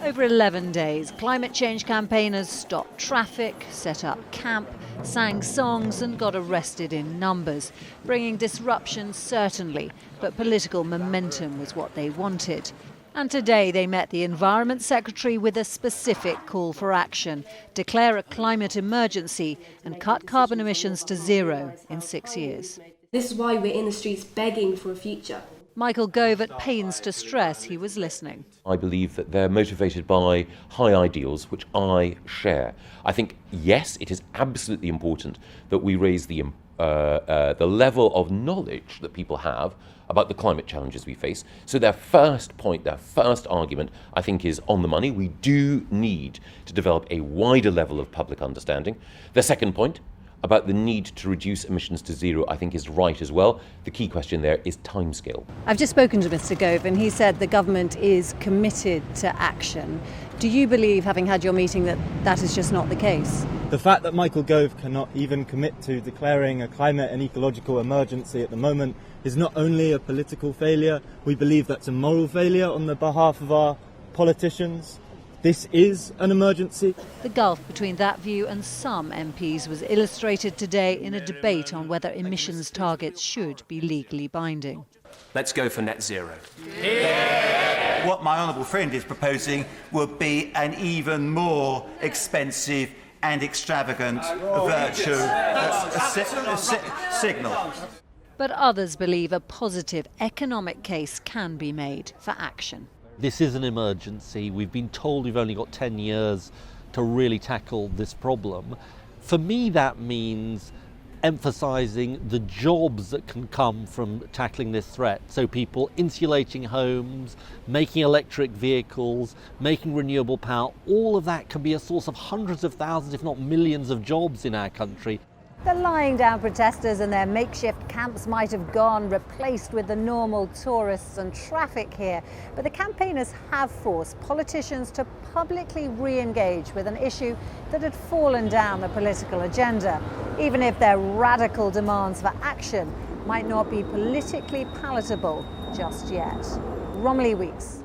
Over 11 days, climate change campaigners stopped traffic, set up camp, sang songs and got arrested in numbers, bringing disruption certainly, but political momentum was what they wanted. And today they met the Environment Secretary with a specific call for action, declare a climate emergency and cut carbon emissions to zero in 6 years. This is why we're in the streets begging for a future. Michael Gove at pains to stress he was listening. I believe that they're motivated by high ideals, which I share. I think, yes, it is absolutely important that we raise the level of knowledge that people have about the climate challenges we face. So their first point, their first argument, I think, is on the money. We do need to develop a wider level of public understanding. Their second point, about the need to reduce emissions to zero, I think is right as well. The key question there is timescale. I've just spoken to Mr Gove and he said the government is committed to action. Do you believe, having had your meeting, that that is just not the case? The fact that Michael Gove cannot even commit to declaring a climate and ecological emergency at the moment is not only a political failure, we believe that's a moral failure on the behalf of our politicians. This is an emergency. The gulf between that view and some MPs was illustrated today in a debate on whether emissions targets should be legally binding. Let's go for net zero. Yeah. What my honourable friend is proposing would be an even more expensive and extravagant signal. But others believe a positive economic case can be made for action. This is an emergency. We've been told we've only got 10 years to really tackle this problem. For me, that means emphasising the jobs that can come from tackling this threat. So people insulating homes, making electric vehicles, making renewable power, all of that can be a source of hundreds of thousands, if not millions of jobs in our country. The lying down protesters and their makeshift camps might have gone, replaced with the normal tourists and traffic here. But the campaigners have forced politicians to publicly re-engage with an issue that had fallen down the political agenda, even if their radical demands for action might not be politically palatable just yet. Romilly Weeks.